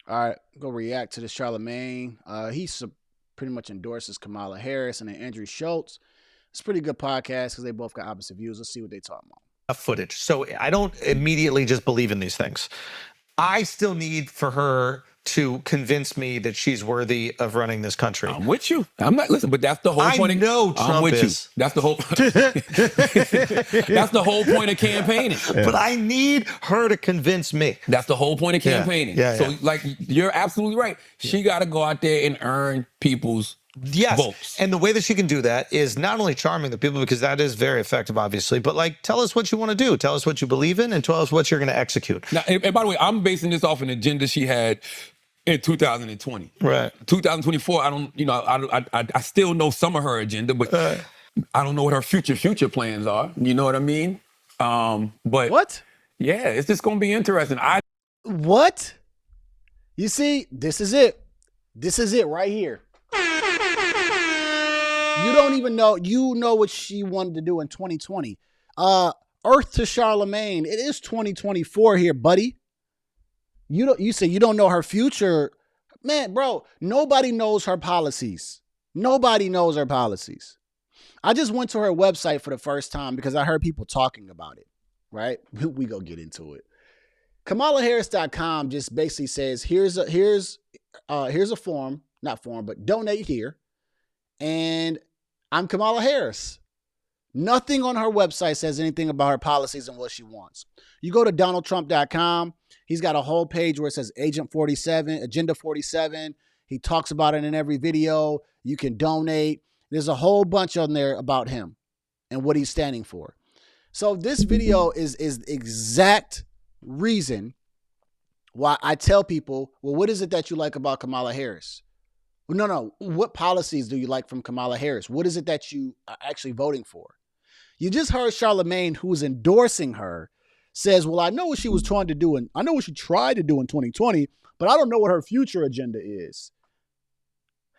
All right, go react to this Charlamagne. Pretty much endorses Kamala Harris and then Andrew Schultz. It's a pretty good podcast because they both got opposite views. Let's see what they talk about. Footage. So I don't immediately just believe in these things. I still need for her to convince me that she's worthy of running this country. I'm with you. I'm not listen, but that's the whole point. I know I'm Trump with is. you. That's the whole. That's the whole point of campaigning. But I need her to convince me. That's the whole point of campaigning. So, like, you're absolutely right. She got to go out there and earn people's votes. And the way that she can do that is not only charming the people, because that is very effective, obviously, but like, tell us what you want to do. Tell us what you believe in and tell us what you're going to execute. Now, and by the way, I'm basing this off an agenda she had in 2020. Right. 2024, I don't, you know, I still know some of her agenda, but I don't know what her future plans are. You know what I mean? But What? yeah, it's just going to be interesting. What? You see, this is it. This is it right here. You don't even know. You know what she wanted to do in 2020. Earth to Charlamagne. It is 2024 here, buddy. You say you don't know her future. Man, bro, nobody knows her policies. Nobody knows her policies. I just went to her website for the first time because I heard people talking about it, right? We go get into it. KamalaHarris.com just basically says, here's a form, not form, but donate here. And I'm Kamala Harris. Nothing on her website says anything about her policies and what she wants. You go to DonaldTrump.com. He's got a whole page where it says Agenda 47. He talks about it in every video. You can donate. There's a whole bunch on there about him and what he's standing for. So this video is exact reason why I tell people, well, what is it that you like about Kamala Harris? Well, no. What policies do you like from Kamala Harris? What is it that you are actually voting for? You just heard Charlamagne, who's endorsing her, says, well, I know what she was trying to do, and I know what she tried to do in 2020, but I don't know what her future agenda is.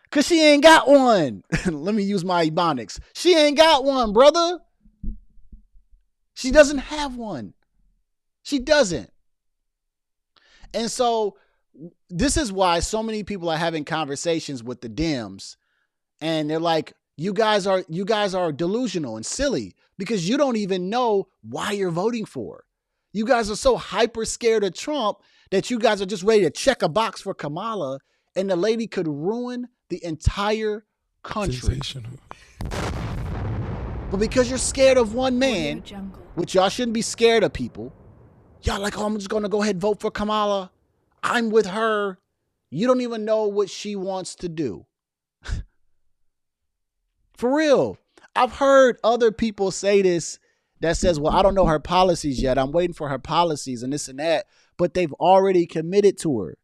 Because she ain't got one. Let me use my ebonics. She ain't got one, brother. She doesn't have one. She doesn't. And so this is why so many people are having conversations with the Dems, and they're like, you guys are delusional and silly because you don't even know why you're voting for. You guys are so hyper scared of Trump that you guys are just ready to check a box for Kamala, and the lady could ruin the entire country. But because you're scared of one man, which y'all shouldn't be scared of people, y'all like, oh, I'm just going to go ahead and vote for Kamala. I'm with her. You don't even know what she wants to do. For real. I've heard other people say this that says, well, I don't know her policies yet. I'm waiting for her policies and this and that. But they've already committed to her.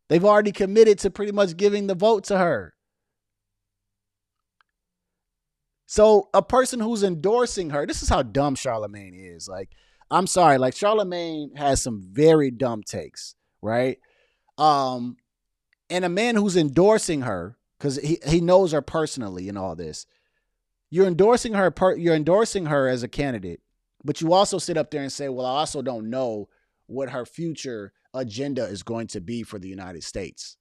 They've already committed to pretty much giving the vote to her. So a person who's endorsing her, this is how dumb Charlamagne is. Like, I'm sorry, like Charlamagne has some very dumb takes, right? And a man who's endorsing her, because he knows her personally and all this, you're endorsing her as a candidate, but you also sit up there and say, well, I also don't know what her future agenda is going to be for the United States.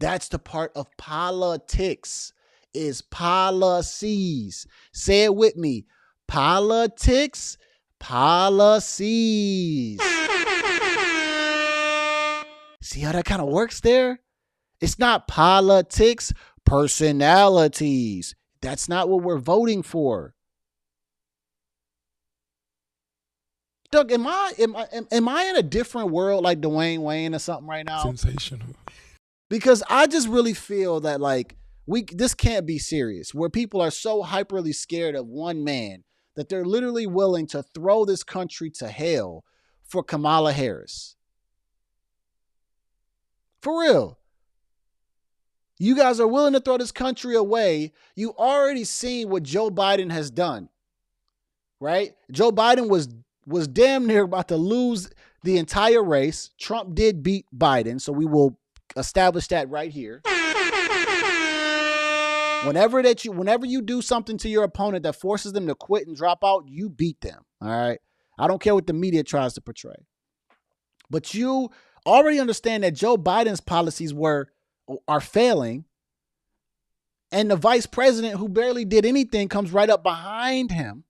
That's the part of politics, is policies. Say it with me. Politics, policies. See how that kind of works there? It's not politics, personalities. That's not what we're voting for. Doug, am I in a different world like Dwayne Wayne or something right now? Sensational. Because I just really feel that like this can't be serious, where people are so hyperly scared of one man that they're literally willing to throw this country to hell for Kamala Harris. For real. You guys are willing to throw this country away. You already seen what Joe Biden has done, right? Joe Biden was damn near about to lose the entire race. Trump did beat Biden, so we will establish that right here. Whenever you do something to your opponent that forces them to quit and drop out, you beat them, all right? I don't care what the media tries to portray. But you already understand that Joe Biden's policies are failing, and the vice president, who barely did anything, comes right up behind him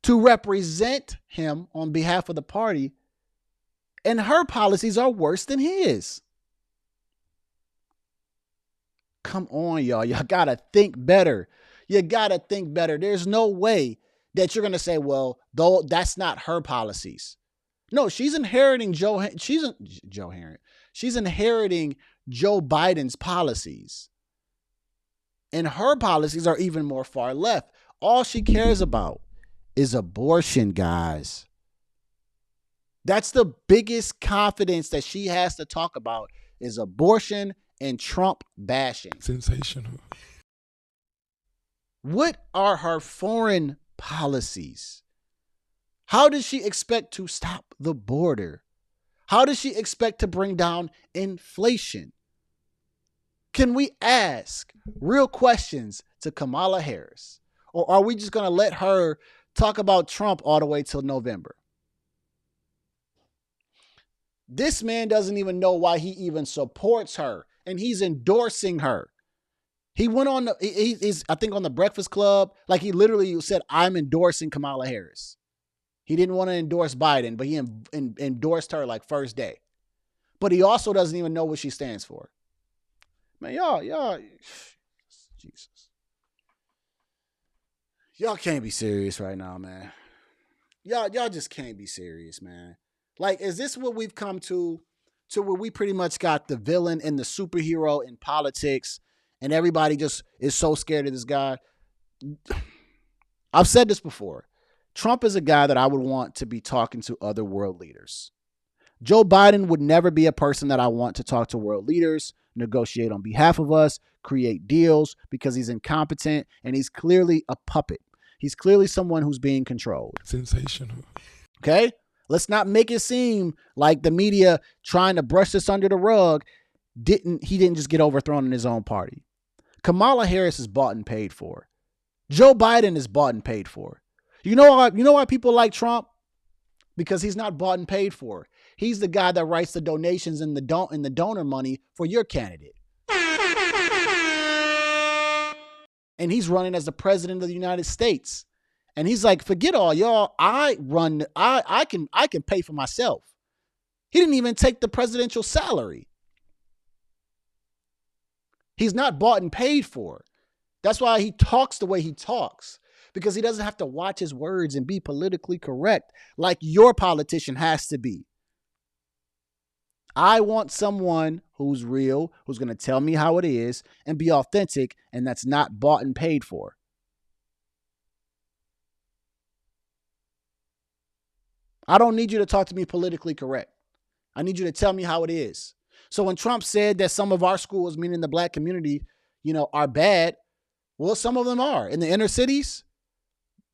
to represent him on behalf of the party, and her policies are worse than his. Come on, y'all. Y'all got to think better. You got to think better. There's no way that you're going to say, well, though that's not her policies. No, she's inheriting she's inheriting Joe Biden's policies. And her policies are even more far left. All she cares about is abortion, guys. That's the biggest confidence that she has to talk about, is abortion and Trump bashing. Sensational. What are her foreign policies? How does she expect to stop the border? How does she expect to bring down inflation? Can we ask real questions to Kamala Harris? Or are we just going to let her talk about Trump all the way till November? This man doesn't even know why he even supports her, and he's endorsing her. He went on, he's I think on the Breakfast Club, like he literally said, I'm endorsing Kamala Harris. He didn't want to endorse Biden, but he endorsed her like first day. But he also doesn't even know what she stands for. Man, y'all, Jesus. Y'all can't be serious right now, man. Y'all just can't be serious, man. Like, is this what we've come to where we pretty much got the villain and the superhero in politics, and everybody just is so scared of this guy? I've said this before. Trump is a guy that I would want to be talking to other world leaders. Joe Biden would never be a person that I want to talk to world leaders, negotiate on behalf of us, create deals, because he's incompetent and he's clearly a puppet. He's clearly someone who's being controlled. Sensational. Okay? Let's not make it seem like the media trying to brush this under the rug. He didn't just get overthrown in his own party. Kamala Harris is bought and paid for. Joe Biden is bought and paid for. You know why people like Trump? Because he's not bought and paid for. He's the guy that writes the donations and the donor money for your candidate. And he's running as the president of the United States. And he's like, forget all y'all. I can pay for myself. He didn't even take the presidential salary. He's not bought and paid for. That's why he talks the way he talks, because he doesn't have to watch his words and be politically correct like your politician has to be. I want someone who's real, who's going to tell me how it is and be authentic, and that's not bought and paid for. I don't need you to talk to me politically correct. I need you to tell me how it is. So when Trump said that some of our schools, meaning the black community, are bad, well, some of them are. In the inner cities,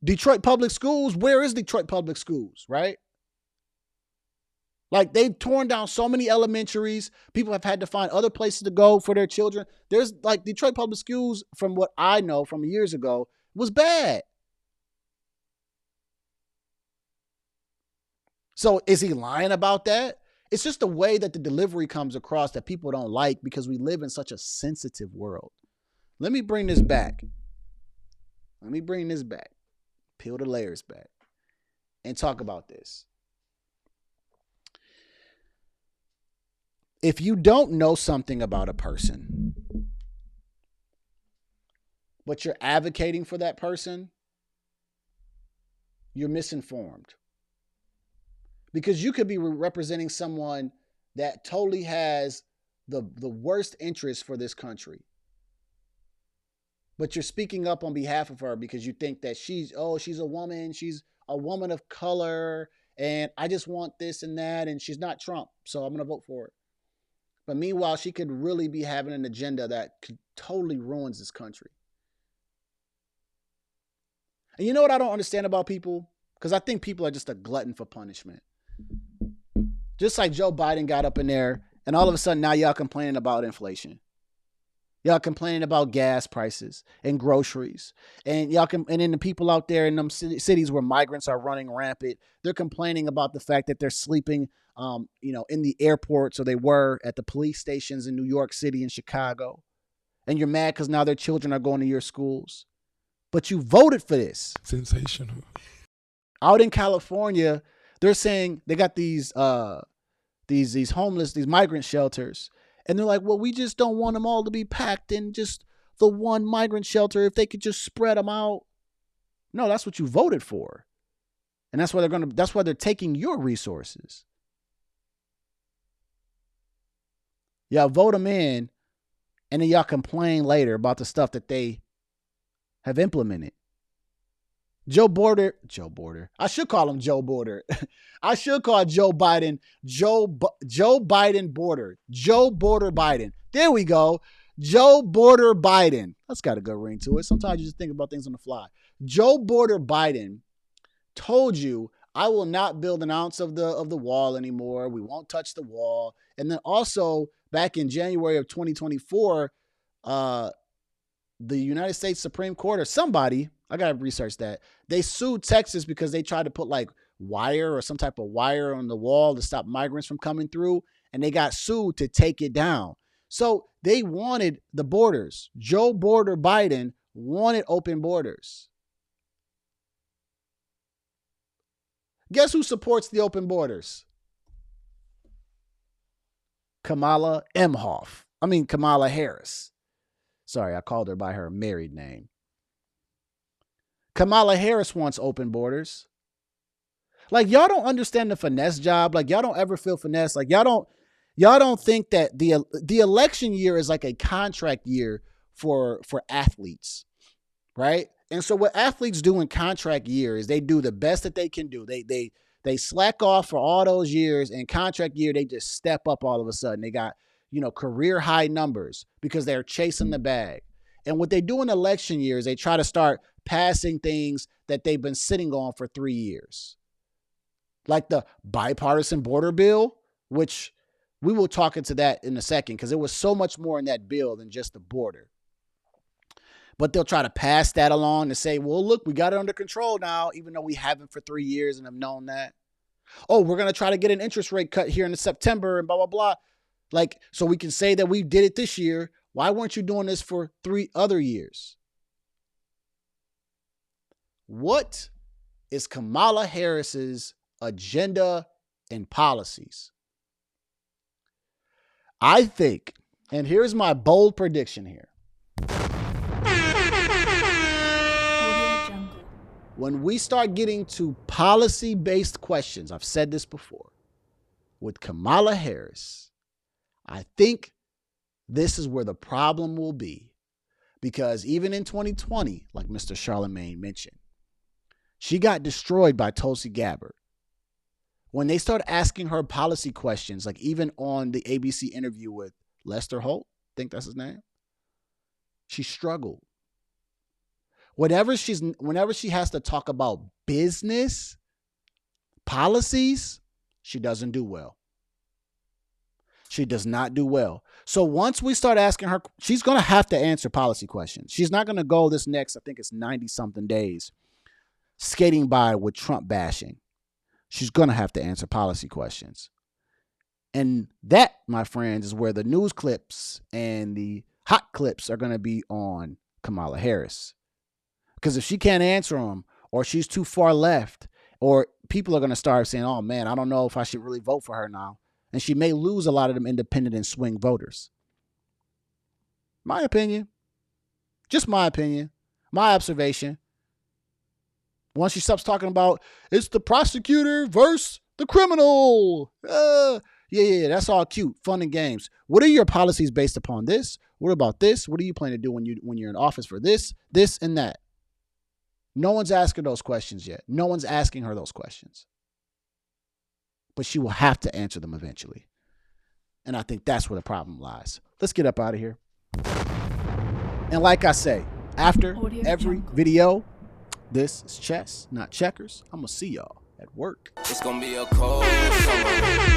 Detroit Public Schools, where is Detroit Public Schools, right? Like, they've torn down so many elementaries. People have had to find other places to go for their children. There's like Detroit Public Schools, from what I know from years ago, was bad. So is he lying about that? It's just the way that the delivery comes across that people don't like, because we live in such a sensitive world. Let me bring this back. Peel the layers back and talk about this. If you don't know something about a person, but you're advocating for that person, you're misinformed. Because you could be representing someone that totally has the worst interest for this country. But you're speaking up on behalf of her because you think that she's a woman, she's a woman of color, and I just want this and that, and she's not Trump, so I'm going to vote for her. But meanwhile, she could really be having an agenda that could totally ruins this country. And you know what I don't understand about people? Because I think people are just a glutton for punishment. Just like Joe Biden got up in there, and all of a sudden now y'all complaining about inflation. Y'all complaining about gas prices and groceries. And and then the people out there in them cities where migrants are running rampant, they're complaining about the fact that they're sleeping, in the airports, or they were at the police stations in New York City and Chicago. And you're mad because now their children are going to your schools. But you voted for this. Sensational. Out in California, they're saying they got these homeless, these migrant shelters. And they're like, well, we just don't want them all to be packed in just the one migrant shelter. If they could just spread them out. No, that's what you voted for. And that's why they're taking your resources. Y'all vote them in, and then y'all complain later about the stuff that they have implemented. Joe Border. I should call him Joe Border. I should call Joe Biden Joe Biden Border. Joe Border Biden. There we go. Joe Border Biden. That's got a good ring to it. Sometimes you just think about things on the fly. Joe Border Biden told you, I will not build an ounce of the wall anymore. We won't touch the wall. And then also back in January of 2024, the United States Supreme Court or somebody, I got to research that, they sued Texas because they tried to put like wire or some type of wire on the wall to stop migrants from coming through. And they got sued to take it down. So they wanted the borders. Joe Border Biden wanted open borders. Guess who supports the open borders? Kamala Harris. Sorry, I called her by her married name. Kamala Harris wants open borders. Like, y'all don't understand the finesse job. Like, y'all don't ever feel finesse. Like, y'all don't think that the election year is like a contract year for athletes, right? And so what athletes do in contract year is they do the best that they can do. They slack off for all those years, and contract year they just step up all of a sudden. They got, career high numbers because they're chasing the bag. And what they do in election year is they try to start passing things that they've been sitting on for 3 years. Like the bipartisan border bill, which we will talk into that in a second because there was so much more in that bill than just the border. But they'll try to pass that along and say, well, look, we got it under control now, even though we haven't for 3 years and have known that. Oh, we're going to try to get an interest rate cut here in September and blah, blah, blah. Like, so we can say that we did it this year. Why weren't you doing this for 3 other years? What is Kamala Harris's agenda and policies? I think, and here's my bold prediction here. When we start getting to policy-based questions, I've said this before, with Kamala Harris, I think this is where the problem will be. Because even in 2020, like Mr. Charlamagne mentioned, she got destroyed by Tulsi Gabbard. When they start asking her policy questions, like even on the ABC interview with Lester Holt, I think that's his name, she struggled. Whenever she has to talk about business policies, she doesn't do well. She does not do well. So once we start asking her, she's going to have to answer policy questions. She's not going to go this next, I think it's 90 something days, skating by with Trump bashing. She's going to have to answer policy questions. And that, my friends, is where the news clips and the hot clips are going to be on Kamala Harris. Because if she can't answer them, or she's too far left, or people are going to start saying, oh man, I don't know if I should really vote for her now. And she may lose a lot of them independent and swing voters. My opinion. Just my opinion. My observation. Once she stops talking about, it's the prosecutor versus the criminal. Yeah, that's all cute, fun and games. What are your policies based upon this? What about this? What do you plan to do when you're in office for this, and that? No one's asking those questions yet. No one's asking her those questions. But she will have to answer them eventually. And I think that's where the problem lies. Let's get up out of here. And like I say, after every video, this is chess, not checkers. I'm going to see y'all at work. It's going to be a cold summer.